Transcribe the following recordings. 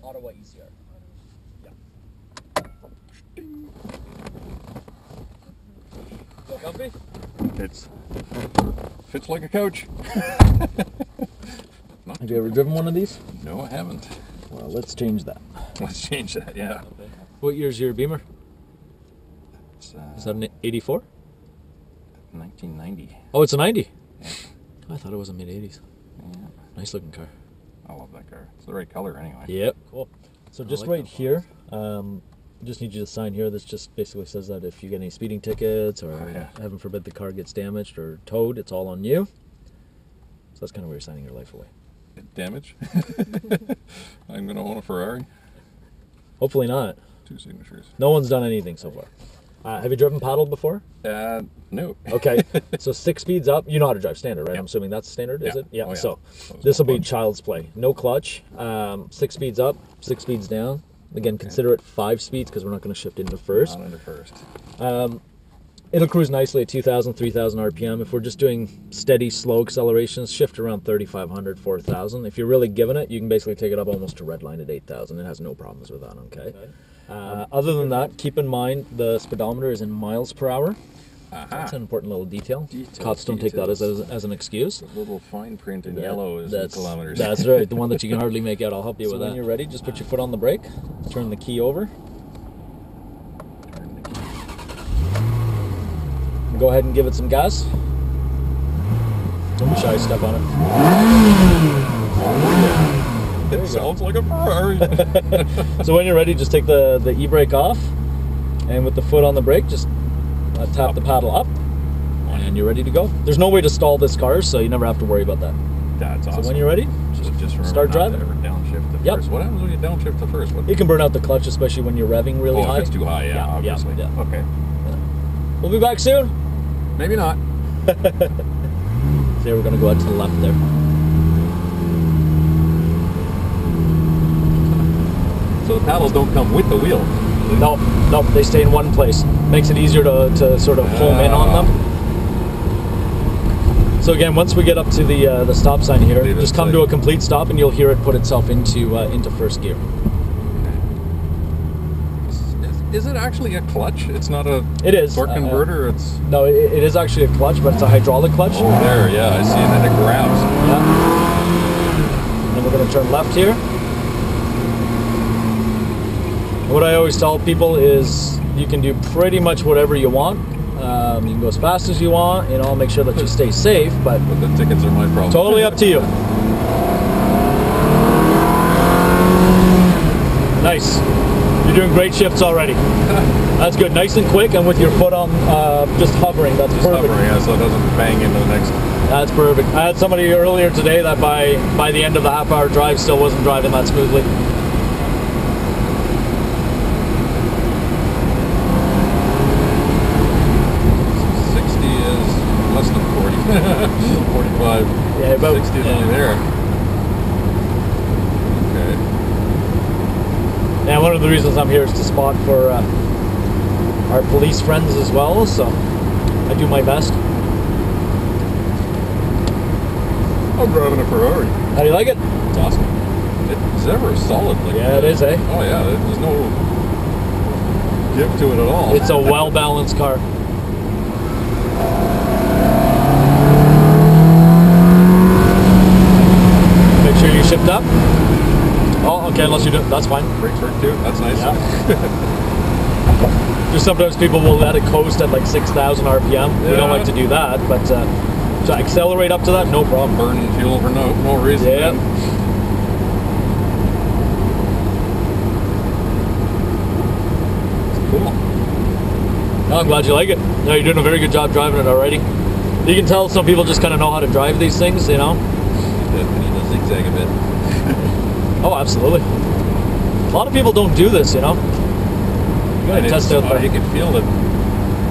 Ottawa ECR. Yeah. Feel comfy? It's fits like a couch. Have you ever driven one of these? No, I haven't. Well, let's change that. Let's change that. Yeah. Okay. What year's your Beamer? It's, Is that an 84? 1990. Oh, it's a 90. Yeah. I thought it was a mid-80s. Yeah. Nice looking car. I love that car. It's the right color anyway. Yep. Cool. So just like right that here, just need you to sign here. This just basically says that if you get any speeding tickets or heaven forbid the car gets damaged or towed, it's all on you. So that's kind of where you're signing your life away. Damage? I'm going to own a Ferrari. Hopefully not. 2 signatures. No one's done anything so far. Have you driven paddle before? No. Okay. So 6 speeds up. You know how to drive standard, right? Yep. I'm assuming that's standard, is it? Yeah. Oh, yeah. So this will be child's play. No clutch. 6 speeds up, 6 speeds down. Again, consider it 5 speeds because we're not going to shift into first. Not into first. It'll cruise nicely at 2,000, 3,000 RPM. If we're just doing steady, slow accelerations, shift around 3,500, 4,000. If you're really giving it, you can basically take it up almost to redline at 8,000. It has no problems with that, okay? Other than that, keep in mind the speedometer is in miles per hour. That's an important little detail. Cops don't take that as an excuse. The little fine print in yellow is in kilometers. That's right, the one that you can hardly make out. I'll help you with that. When you're ready, just put your foot on the brake, turn the key over. Go ahead and give it some gas. Don't be shy, step on it. It sounds like a Ferrari. So when you're ready, just take the e-brake off, and with the foot on the brake, just tap the paddle up, and you're ready to go. There's no way to stall this car, so you never have to worry about that. That's awesome. So when you're ready, just remember start driving. Not to ever downshift to first. What happens when you downshift to first? It can burn out the clutch, especially when you're revving really high. If it's too high, obviously. Yeah. Okay. Yeah. We'll be back soon. Maybe not. So we're going to go out to the left there. So the paddles don't come with the wheel? No, they stay in one place. Makes it easier to sort of home in on them. So again, once we get up to the stop sign here, just come to a complete stop and you'll hear it put itself into first gear. Is it actually a clutch? It's not a torque converter? No, it is actually a clutch, but it's a hydraulic clutch. Oh, there, yeah, I see, and then it grabs. Yeah. And then we're going to turn left here. What I always tell people is you can do pretty much whatever you want. You can go as fast as you want, make sure that you stay safe, but the tickets are my problem. Totally up to you. Nice. You're doing great shifts already. That's good. Nice and quick, and with your foot on, just hovering. That's perfect. Hovering, yeah, so it doesn't bang into the next. That's perfect. I had somebody earlier today that by the end of the half-hour drive still wasn't driving that smoothly. Less than 40. 45. Yeah, about 60 is only there. Okay. And one of the reasons I'm here is to spot for our police friends as well, so I do my best. I'm driving a Ferrari. How do you like it? It's awesome. It's ever solid. Yeah, it is, eh? Oh yeah, there's no give to it at all. It's a well-balanced car. Make sure you shift up. Oh, okay, unless you do, that's fine. Brakes work too, that's nice. Yeah. Just sometimes people will let it coast at like 6,000 RPM. Yeah. We don't like to do that, but to accelerate up to that, no problem. Burning fuel for no reason. Yeah. Cool. No, I'm glad you like it. No, you're doing a very good job driving it already. You can tell some people just kind of know how to drive these things, I need to zigzag a bit. Oh, absolutely. A lot of people don't do this, You gotta test out there. You can feel that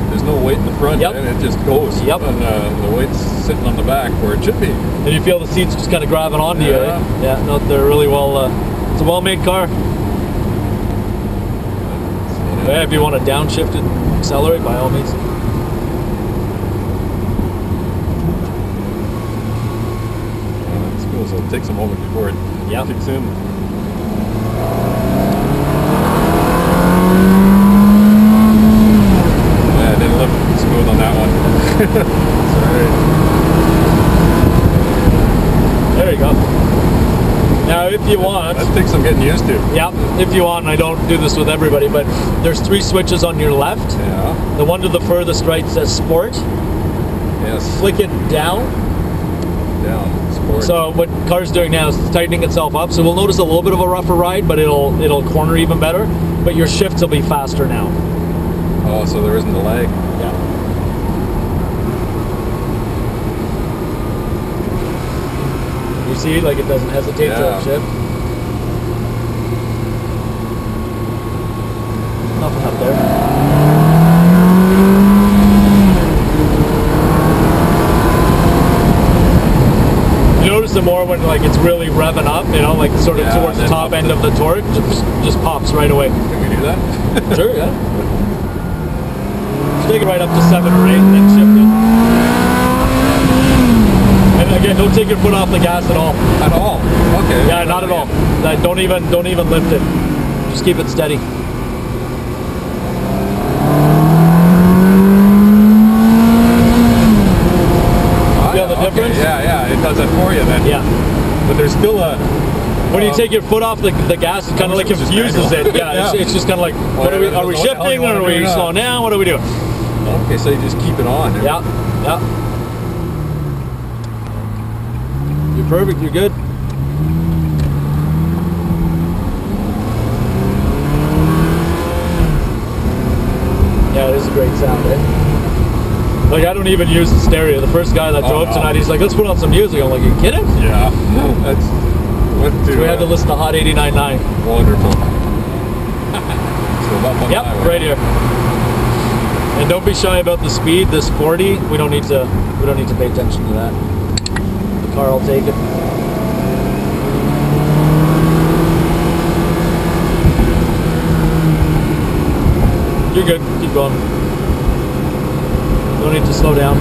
there's no weight in the front, and it just goes. Yep. And the weight's sitting on the back where it should be. And you feel the seats just kind of grabbing onto you. Eh? Yeah, no, they're really well. It's a well-made car. Yeah, if you want to downshift it, accelerate by all means. That's cool. So it takes a moment before it kicks in. to. Yeah, if you want. I don't do this with everybody, but there's 3 switches on your left. Yeah. The one to the furthest right says Sport. Yes. Flick it down. Down. Sport. So what car's doing now is tightening itself up. So we'll notice a little bit of a rougher ride, but it'll corner even better. But your shifts will be faster now. Oh, so there isn't a lag. Yeah. You see, like it doesn't hesitate to shift. Nothing up there. You notice it more when like it's really revving up, you know, like sort of towards the top end of the torque, just pops right away. Can we do that? Sure, yeah. Just take it right up to 7 or 8, then shift it. And again, don't take your foot off the gas at all. At all? Okay. Yeah, not at all. Don't even lift it. Just keep it steady. Feel the difference? Yeah, it does it for you then. Yeah. But there's still a... When you take your foot off the gas, it kind of like confuses it. Yeah, it's just kind of like, are we shifting or are we slowing down? What are we doing? Okay, so you just keep it on. Yeah, yeah. You're perfect, you're good. Yeah, it is a great sound, eh? Like, I don't even use the stereo. The first guy that drove tonight, he's like, let's put on some music. I'm like, are you kidding? Yeah. That's... So we had to listen to Hot 89.9. Wonderful. So up on yep, right here. And don't be shy about the speed. This 40, we don't need to pay attention to that. The car will take it. You're good. Keep going. Don't need to slow down.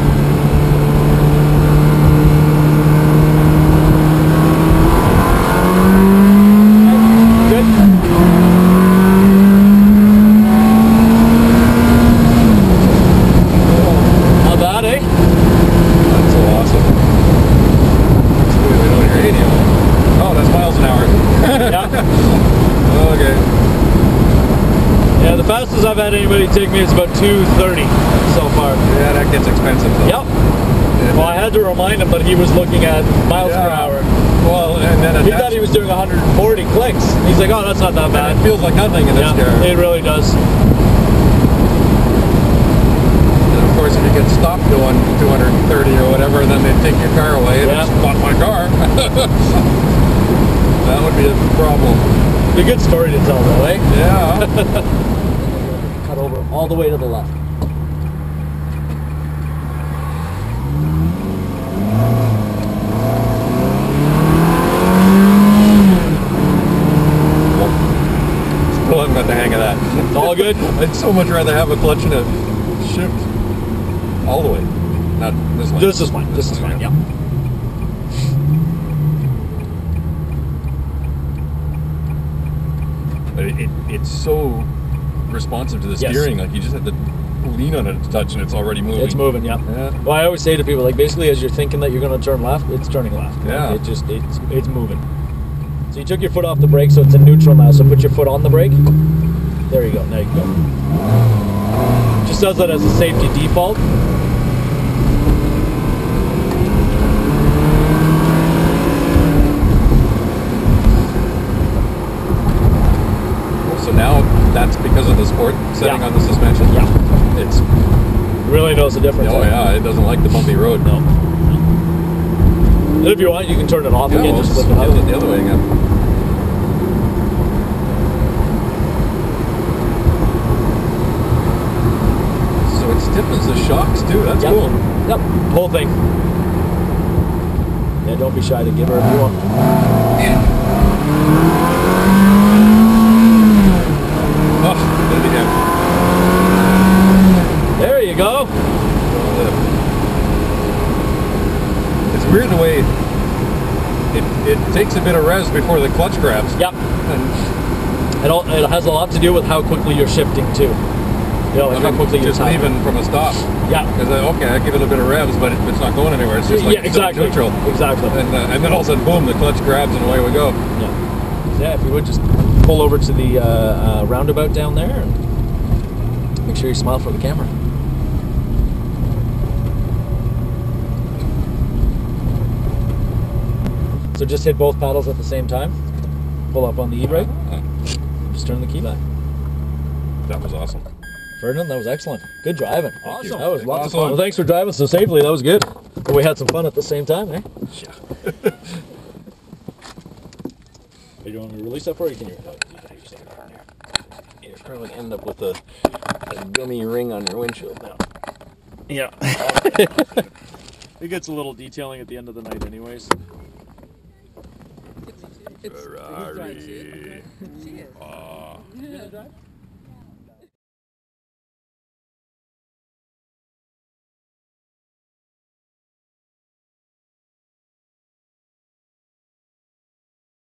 Good. Not bad, eh? That's so awesome. That's the way we know your radio. Oh, that's miles an hour. Yeah. Okay. Yeah, the fastest I've had anybody take me is about 230 so far. Yeah, that gets expensive though. Yep. Well, I had to remind him that he was looking at miles per hour. Well, and then he thought he was doing 140 clicks. He's like, oh, that's not that bad. It feels like nothing in this car. It really does. And of course, if you get stopped doing 230 or whatever, then they take your car away and just bought my car. That would be a problem. Be a good story to tell, though, eh? Yeah. Cut over all the way to the left. Still haven't got the hang of that. It's all good. I'd so much rather have a clutch and a shift all the way. Not this way. This is fine. This is fine, yeah. But it's so responsive to the steering. Like you just have to lean on it a touch and it's already moving. It's moving, yeah. Well, I always say to people, like, basically as you're thinking that you're going to turn left, it's turning left. Yeah. Like, it's moving. So you took your foot off the brake, so it's in neutral now. So put your foot on the brake. There you go. Now you can go. Just does that as a safety default. So now that's because of the sport setting on the suspension? Yeah. It really knows the difference. Oh, yeah. It doesn't like the bumpy road. No. And if you want, you can turn it off again. Just flip it up. The other way again. So it stiffens the shocks too. That's cool. Yep. Whole thing. Yeah, don't be shy to give her if you want. Oh, did it again. There you go. It's weird the way it takes a bit of res before the clutch grabs. Yep. And it has a lot to do with how quickly you're shifting too. You know, like how quickly you're just leaving from a stop. Yeah. Because okay, I give it a bit of revs, but it's not going anywhere. It's just like exactly. neutral. Exactly. And then all of a sudden, boom, the clutch grabs and away we go. Yeah. Yeah. If you would just pull over to the roundabout down there and make sure you smile for the camera. So just hit both paddles at the same time. Pull up on the e-brake. Just turn the key back. That was awesome. Ferdinand, that was excellent. Good driving. Awesome. That was lots of Awesome. fun. Well, thanks for driving so safely. That was good. We had some fun at the same time, eh? Yeah. You want me to release that for you? Can you? You'll probably end up with a gummy ring on your windshield now. Yeah. It gets a little detailing at the end of the night anyways. Ferrari. She is. You gonna drive?